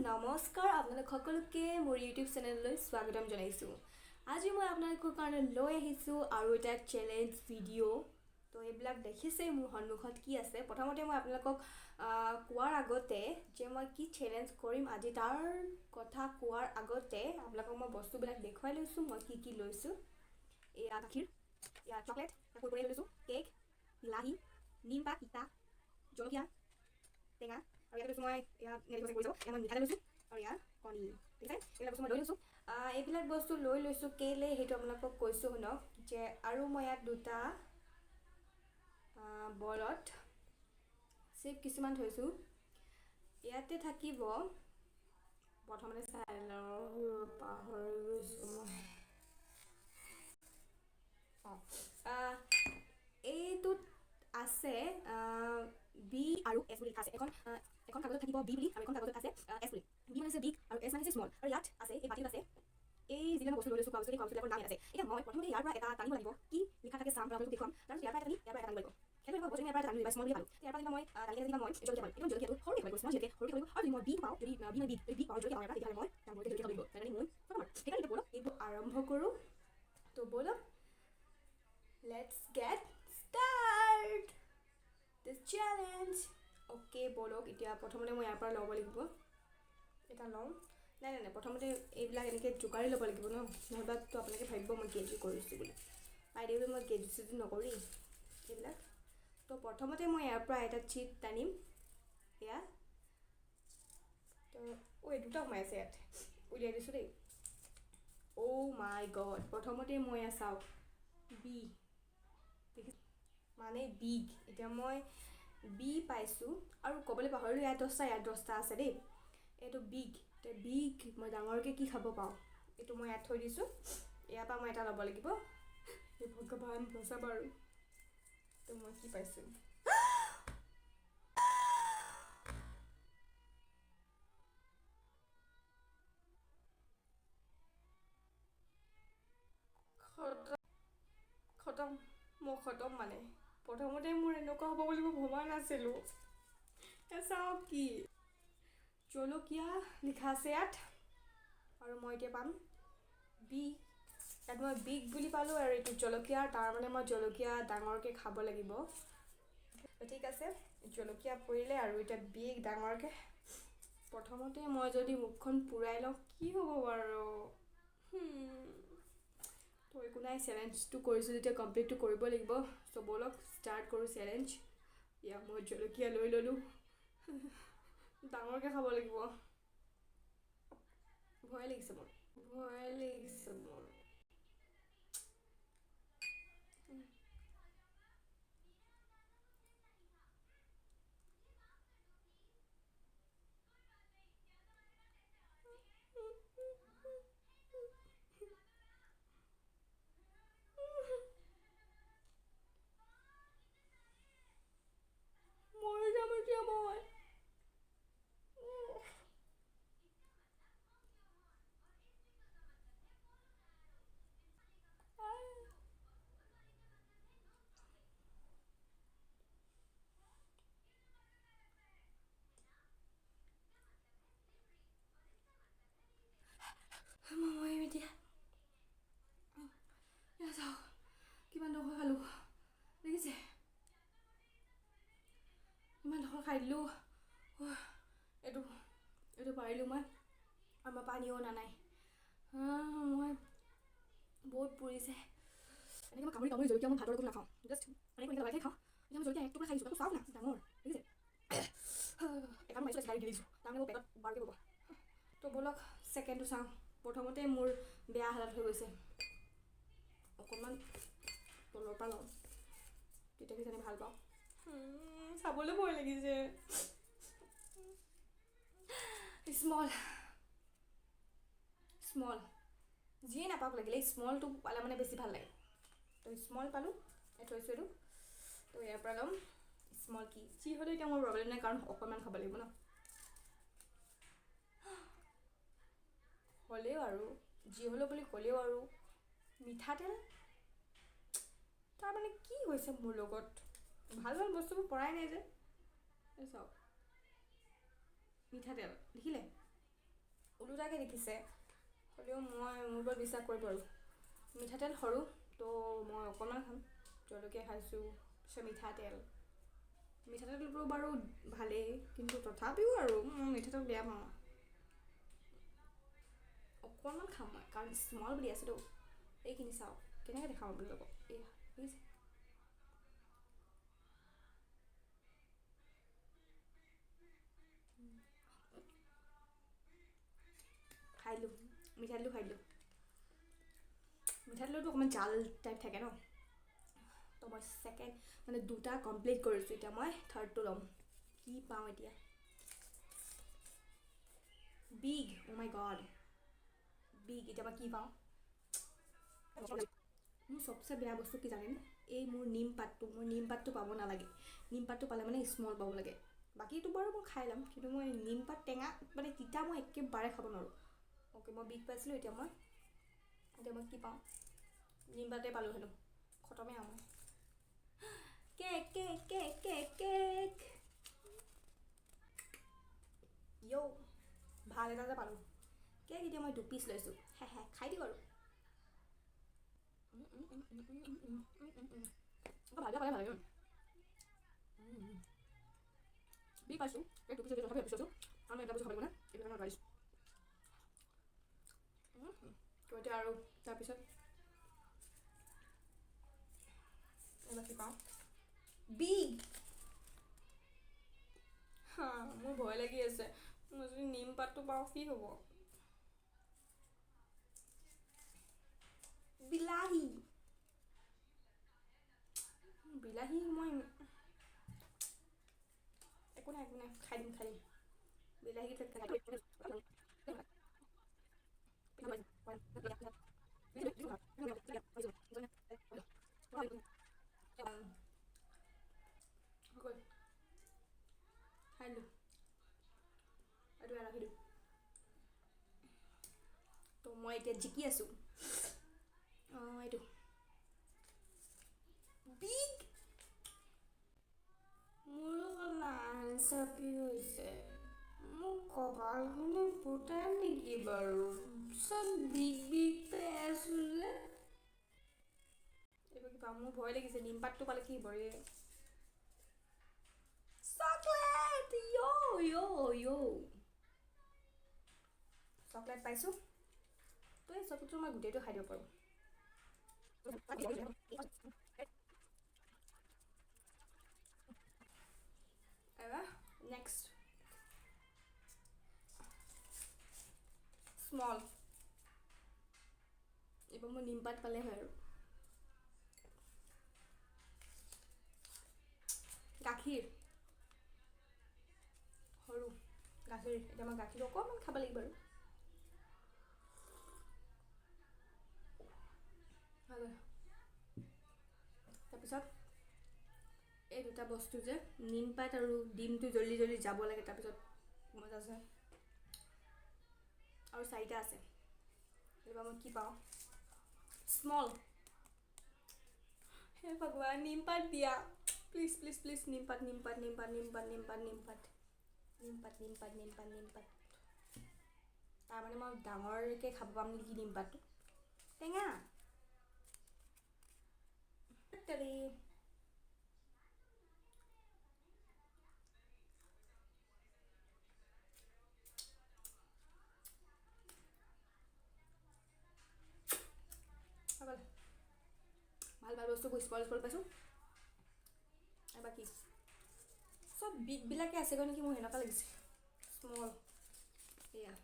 নমস্কাৰ আপোনালোক সকলোকে মোৰ ইউটিউব চেনেললৈ স্বাগতম জনাইছোঁ। আজি মই আপোনালোকৰ কাৰণে লৈ আহিছোঁ আৰু এটা চেলেঞ্জ ভিডিঅ'। তো এইবিলাক দেখিছে মোৰ সন্মুখত কি আছে। প্ৰথমতে মই আপোনালোকক কোৱাৰ আগতে যে মই কি চেলেঞ্জ কৰিম আজি তাৰ কথা কোৱাৰ আগতে আপোনালোকক মই বস্তুবিলাক দেখুৱাই লৈছোঁ মই কি লৈছোঁ। এয়া গাখীৰ, এয়া চকলেট, কুৰকুৰে লৈছোঁ, কেক, বিলাহী, নিমপাত, তিতা, জলকীয়া, টেঙা আৰু ইয়াত লৈছোঁ মই এয়া নেগোচিয়েট কৰিছোঁ। এয়া মই মিঠাই লৈছোঁ আৰু ইয়াৰ কণী, ঠিক আছে। এইবিলাক বস্তু মই লৈ লৈছোঁ। এইবিলাক বস্তু লৈ লৈছোঁ কেলৈ সেইটো আপোনালোকক কৈছোঁ শুনক। যে আৰু মই ইয়াত দুটা বলত চিপ কিছুমান থৈছোঁ। ইয়াতে থাকিব প্ৰথমতে চাই লওঁ, পাহৰি গৈছোঁ মই। এইটোত আছে বি আৰু এছ বুলি লিখা আছে। এখন কাগজত থাকিব বি বুলি আৰু এখন কাগজত আছে এছ বুলি। বি মানে বিগ আৰু এছ মানে স্মল। আৰু ইয়াত আছে এই বাতিত আছে এই যিবিলাক বস্তু লৈ লৈছোঁ কাগজবিলাকৰ নাম ইয়াত আছে। এতিয়া মই প্ৰথমতে ইয়াৰ পৰা এটা টানিব লাগিব কি লিখা থাকে চাম আপোনালোকক দেখুৱাম। তাৰপিছত ইয়াৰ পৰা এটা টানিব লাগিব। সেইটো হ'ব ইয়াৰ পৰা এটা টানিব স্মল বুলি পালোঁ। ইয়াৰ পৰা মই টানিলে মই জলকীয়া পালোঁ। জলকীয়াটো সৰুকৈ পালোঁ, স্মল জলকীয়া সৰুকৈ পালোঁ। আৰু যদি মই বি পাওঁ, যদি বি পাওঁ জলকীয়া পাওঁ তেতিয়াহ'লে মই ডাঙৰকৈ জলকীয়া পাব লাগিব। তেনেকৈ মোৰ খতম আৰু সেইকাৰণে ব'লক এইবোৰ আৰম্ভ কৰোঁ। তো ব'লক let's gate start this challenge. Okay ব'লক এতিয়া প্ৰথমতে মই ইয়াৰ পৰা ল'ব লাগিব। এটা লওঁ। নাই প্ৰথমতে এইবিলাক এনেকৈ জোকাৰি ল'ব লাগিব ন, নহ'বাতো আপোনালোকে ভাবিব মই গেজু কৰিছোঁ বুলি। বাইদেউ মই গেজু চেজু নকৰি এইবিলাক। তো প্ৰথমতে মই ইয়াৰ পৰা এটা চিট টানিম। এয়া তো দুটা সোমাই আছে ইয়াত, উলিয়াই দিছোঁ দেই। মাই গড, প্ৰথমতে মই চাওক বি মানে বিগ। এতিয়া মই বি পাইছোঁ আৰু ক'বলৈ পাহৰিলোঁ ইয়াত 10টা আছে দেই। এইটো বিগ। এতিয়া বিগ মই ডাঙৰকৈ কি খাব পাওঁ এইটো মই ইয়াত থৈ দিছোঁ। ইয়াৰ পৰা মই এটা ল'ব লাগিব। এই ভগৱান বচাব আৰু। তো মই কি পাইছোঁ খতম। মই খতম মানে প্ৰথমতে মোৰ এনেকুৱা হ'ব বুলি মই ভবা নাছিলোঁ। চাওক কি জলকীয়া লিখা আছে ইয়াত আৰু মই এতিয়া পাম বি। ইয়াত মই বিগ বুলি পালোঁ আৰু এইটো জলকীয়া, তাৰমানে মই জলকীয়া ডাঙৰকৈ খাব লাগিব। ঠিক আছে, জলকীয়া পৰিলে আৰু এতিয়া বিগ ডাঙৰকৈ। প্ৰথমতে মই যদি মুখখন পুৰাই লওঁ কি হ'ব বাৰু। তো একো নাই, চেলেঞ্জটো কৰিছোঁ যেতিয়া কমপ্লিটটো কৰিব লাগিব। চ' ব'লক ষ্টাৰ্ট কৰোঁ চেলেঞ্জ। ইয়াক মই জলকীয়া লৈ ল'লোঁ। ডাঙৰকৈ খাব লাগিব। ভয় লাগিছে মোৰ। মৰি যাম এতিয়া মই। মই এতিয়া চাওক কিমান ডোখৰ খালোঁ দেখিছে, ইমান ডোখৰ খাই দিলোঁ। এইটো পাৰিলোঁ মই। আৰু মই পানীও অনা নাই। মই বহুত পুৰিছে। এনেকৈ মই কামুৰি জলকীয়া মই ভাতৰ লগত নাখাওঁ। জাষ্ট এনেকৈ লগাই খাওঁ। এতিয়া মই জলকীয়া 1 টুকুৰা খাইছোঁ। চাওক না ডাঙৰ দেখিছে। এবাৰ মাৰিছোঁ চিকাৰী দি দিছোঁ। তাৰমানে মোৰ পেটত বাৰকৈ পাব। তো ব'লক ছেকেণ্ডটো চাওঁ। প্ৰথমতে মোৰ বেয়া হালত হৈ গৈছে। অকণমান তলৰ পৰা লওঁ তেতিয়া কিজানি ভাল পাওঁ। চাবলৈ ভয় লাগিছে। স্মল যিয়ে নাপাওক লাগিলে স্মলটো পালে মানে বেছি ভাল লাগে। তো স্মল পালোঁ, থৈছোঁ এইটো। তো ইয়াৰ পৰা ল'ম স্মল। কি যি হ'লেও এতিয়া মোৰ প্ৰব্লেম নাই, কাৰণ অকণমান খাব লাগিব ন। হ'লেও আৰু যি হ'লেও বুলি ক'লেও আৰু মিঠাতেল তাৰমানে কি হৈছে মোৰ লগত। ভাল বস্তুবোৰ পৰাই নাই যে। চাওক মিঠাতেল দেখিলে ওলোটাকৈ দেখিছে, হ'লেও মই মোৰ ওপৰত বিশ্বাস কৰিব আৰু। মিঠাতেল সৰু, তো মই অকণমান খাম। জলকীয়া খাইছোঁ, তাৰপিছত মিঠাতেলটো বাৰু ভালেই, কিন্তু তথাপিও আৰু মই মিঠাতেল বেয়া পাওঁ। অকণমান খাম মই, কাৰণ স্মল বুলি আছেতো। এইখিনি চাওক কেনেকৈ দেখাম আপোনালোকক, এয়া বুজিছে। খাই দিলোঁ, মিঠাতেলটো খাই দিলোঁ। মিঠাতেলটো অকণমান জাল টাইপ থাকে ন, তো মই ছেকেণ্ড মানে 2টা কমপ্লিট কৰিছোঁ, এতিয়া মই থাৰ্ডটো ল'ম। কি পাওঁ এতিয়া? বিগ, অ' মাই গড, বিগ। এতিয়া মই কি পাওঁ? মোৰ চবচে বেয়া বস্তু কি জানেনে? এই মোৰ নিম পাতটো পাব নালাগে। নিম পাতটো পালে মানে স্মল পাব লাগে। বাকীটো বাৰু মই খাই ল'ম, কিন্তু মই নিম পাত টেঙা মানে তিতা মই একেবাৰে খাব নোৱাৰোঁ। অ'কে, মই বিগ পাইছিলোঁ, এতিয়া মই কি পাওঁ? নিম পাতে পালোঁ, হেনো খতমেই আৰু মই। কেক কেক কেক কেক কেক য়ৌ, ভাল এটা যে পালোঁ কেক। এতিয়া মই 2 পিচ লৈছোঁ, খাই দিওঁ আৰু। ভালে বি পাইছোঁ, এই 2 পিচ তথাপি ভাবিছোঁ আৰু এটা বস্তু খাব লাগিব, এইটো কাৰণে পাৰিছোঁ। তো এতিয়া আৰু তাৰপিছত এইবাৰ কি পাওঁ? বিগ। মোৰ ভয় লাগি আছে, মই যদি নিম পাতটো পাওঁ কি হ'ব? বিলাহী মই একো নাই, খাই দিম। বিলাহী খাই দিলোঁ, এইটো ৰাখি দিওঁ। তো মই এতিয়া জিকি আছোঁ। এইটো বিগ। মোৰো লাঞ্চাপি হৈছে। মোৰ কপালখনে ফুটা নেকি বাৰু? চব বিগ পাই আছোঁ যে। এইবোৰ কি পাওঁ? মোৰ ভয় লাগিছে, নিম পাতটো পালে কি হ'ব ৰে? চকলেট! চকলেট পাইছোঁ, তো এই চকলেটটো মই গোটেইটো খাই দিব পাৰোঁ। Next small. এইবাৰ মই নিমপাত পালে হয় আৰু। গাখীৰ সৰু, গাখীৰ। এতিয়া মই গাখীৰটো অকণমান খাব লাগিব আৰু। তাৰপিছত এই 2টা বস্তু যে, নিমপাত আৰু ডিমটো জল্দি যাব লাগে, তাৰপিছত মজা আছে। আৰু 4টা আছে। এইবাৰ মই কি পাওঁ? স্মল। হে ভগৱান, নিমপাত দিয়া প্লিজ। নিমপাত। তাৰমানে মই ডাঙৰকৈ খাব পাম নেকি নিমপাতটো? টেঙা ভাল বস্তু স্মল পাইছোঁ। এবাৰ কি? চব বিগবিলাকে আছেগৈ নেকি, মোৰ সেনেকুৱা লাগিছে। স্মল, এয়া।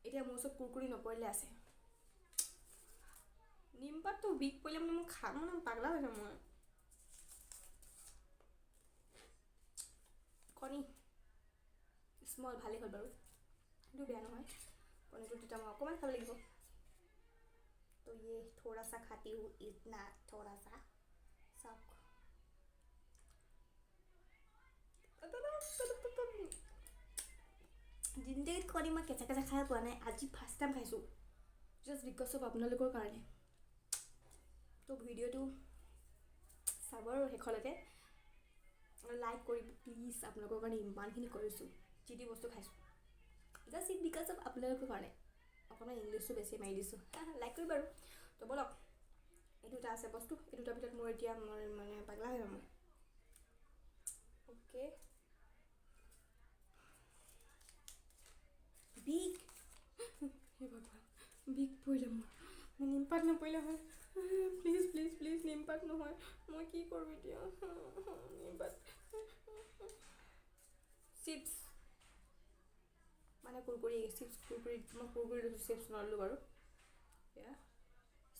এতিয়া মোৰ ওচৰত কুৰকুৰি নপৰিলে আছে। নিমপাতটো বিগ পৰিলে মানে মোৰ পাগলা হৈ যাম মই। কণী স্মল, ভালেই হ'ল বাৰু, কিন্তু বেয়া নহয়। কণীটো তেতিয়া মই অকণমান খাব লাগিব। तो ये थोड़ा सा खाती हूँ, इतना थोड़ा सा सब। জিন্দেগীত কণী মই কেঁচা খাই পোৱা নাই, আজি ফাৰ্ষ্ট টাইম খাইছোঁ, জাষ্ট বিকজ অফ আপোনালোকৰ কাৰণে। তো ভিডিঅ'টো চাব আৰু শেষলৈকে, লাইক কৰিব প্লিজ। আপোনালোকৰ কাৰণে ইমানখিনি কৰিছোঁ, যি বস্তু খাইছোঁ। জাষ্ট ইট বিকজ অফ আপোনালোকৰ কাৰণে অকণমান ইংলিছটো বেছি মাৰি দিছোঁ লাইক কৰি বাৰু তো ব'লক এই দুটা আছে বস্তু এই দুটাৰ ভিতৰত মোৰ এতিয়া মই মানে পাগলা হৈ যাম অ'কে বিগ সেই ভগৱান বিগ পৰিলে মোৰ নিমপাত নপৰিলে হয় প্লিজ প্লিজ প্লিজ নিমপাত নহয় মই কি কৰোঁ এতিয়া নিমপাত চিপছ মানে কুৰকুৰি চিপছ কুৰকুৰি মই কুৰকুৰি লৈছোঁ চিপছ নল'লোঁ বাৰু এয়া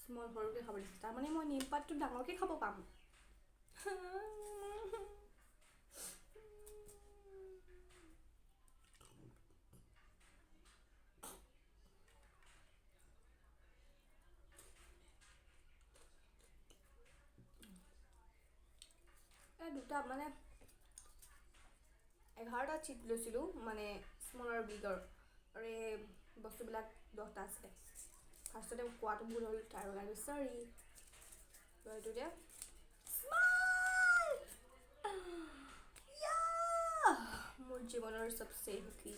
স্মল সৰুকৈ খাব দিছোঁ তাৰমানে মই নিমপাতটো ডাঙৰকৈ খাব পাম দুটা মানে 11টা চিপ লৈছিলোঁ মানে স্মল আৰু বিগৰ আৰু এই বস্তুবিলাক 10টা আছিলে ফাৰ্ষ্টতে কোৱাটো ভুল হ'ল তাৰ কাৰণে চৰি এইটো এতিয়া মোৰ জীৱনৰ চবচে সুখী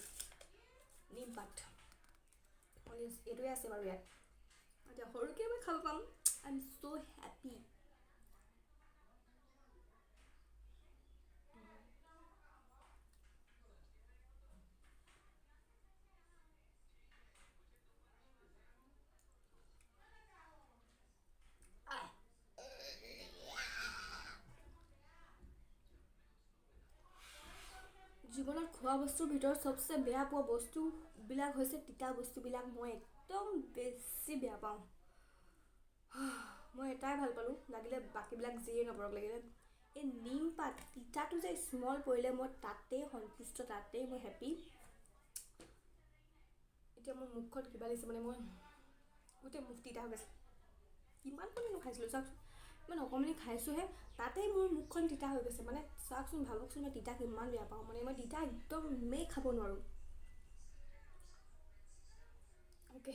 নিমপাত এইটোৱে আছে বাৰু ইয়াত এতিয়া সৰুকৈ মই খাব পাম আই এম ছ' হেপী জীৱনত খোৱা বস্তুৰ ভিতৰত চবচে বেয়া পোৱা বস্তুবিলাক হৈছে তিতা বস্তুবিলাক মই একদম বেছি বেয়া পাওঁ মই এটাই ভাল পালোঁ লাগিলে বাকীবিলাক যিয়ে নপৰক লাগিলে এই নিমপাত তিতাটো যে স্মল পৰিলে মই তাতেই সন্তুষ্ট তাতেই মই হেপী এতিয়া মোৰ মুখখন কিবা লাগিছে মানে মই গোটেই মুখ তিতা হৈ গৈছে কিমান কণিনো খাইছিলোঁ চাওকচোন ইমান অকণমানি খাইছোঁহে তাতেই মোৰ মুখখন তিতা হৈ গৈছে মানে চাওকচোন ভাবকচোন মই তিতা কিমান বেয়া পাওঁ মানে মই তিতা একদমেই খাব নোৱাৰোঁ অ'কে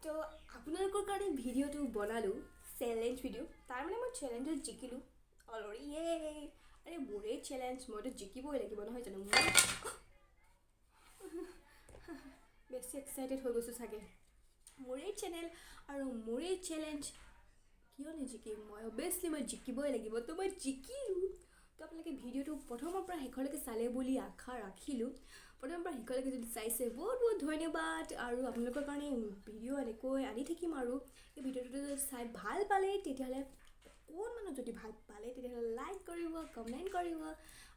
তো আপোনালোকৰ কাৰণে ভিডিঅ'টো বনালোঁ চেলেঞ্জ ভিডিঅ' তাৰমানে মই চেলেঞ্জত জিকিলোঁ অলৰেডি আৰে মোৰেই চেলেঞ্জ মইতো জিকিবই লাগিব নহয় জানো মই বেছি এক্সাইটেড হৈ গৈছোঁ চাগে মোৰেই চেনেল আৰু মোৰেই চেলেঞ্জ কিয় নিজিকিম মই অভিয়াছলি মই জিকিবই লাগিব তো মই জিকিলোঁ তো আপোনালোকে ভিডিঅ'টো প্ৰথমৰ পৰা শেষলৈকে চালে বুলি আশা ৰাখিলোঁ প্ৰথমৰ পৰা শেষলৈকে যদি চাইছে বহুত বহুত ধন্যবাদ আৰু আপোনালোকৰ কাৰণে ভিডিঅ' এনেকৈ আনি থাকিম আৰু এই ভিডিঅ'টো যদি চাই ভাল পালে তেতিয়াহ'লে অকণমানো যদি ভাল পালে তেতিয়াহ'লে লাইক কৰিব কমেণ্ট কৰিব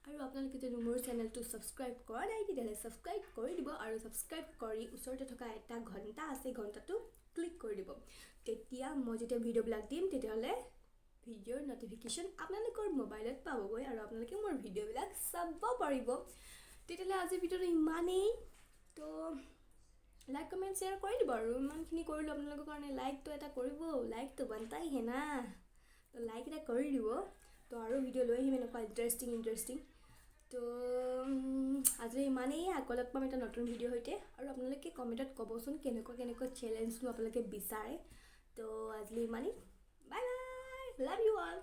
আৰু আপোনালোকে যদি মোৰ চেনেলটো ছাবস্ক্ৰাইব কৰা নাই তেতিয়াহ'লে ছাবস্ক্ৰাইব কৰি দিব আৰু ছাবস্ক্ৰাইব কৰি ওচৰতে থকা এটা ঘণ্টা আছে ঘণ্টাটো ক্লিক কৰি দিব তেতিয়া মই যেতিয়া ভিডিঅ'বিলাক দিম তেতিয়াহ'লে ভিডিঅ'ৰ নটিফিকেশ্যন আপোনালোকৰ মোবাইলত পাবগৈ আৰু আপোনালোকে মোৰ ভিডিঅ'বিলাক চাব পাৰিব তেতিয়াহ'লে আজিৰ ভিডিঅ'টো ইমানেই তো লাইক কমেণ্ট শ্বেয়াৰ কৰি দিব আৰু ইমানখিনি কৰিলোঁ আপোনালোকৰ কাৰণে লাইকটো এটা কৰিব লাইকটো বনতাই হে না তো লাইক এটা কৰি দিব তো আৰু ভিডিঅ' লৈ আহিম এনেকুৱা ইণ্টাৰেষ্টিং তো আজি ইমানেই আগলৈ পাম এটা নতুন ভিডিঅ'ৰ সৈতে আৰু আপোনালোকে কমেণ্টত ক'বচোন কেনেকুৱা চেলেঞ্জটো আপোনালোকে বিচাৰে তো আজি ইমানেই bye bye love you all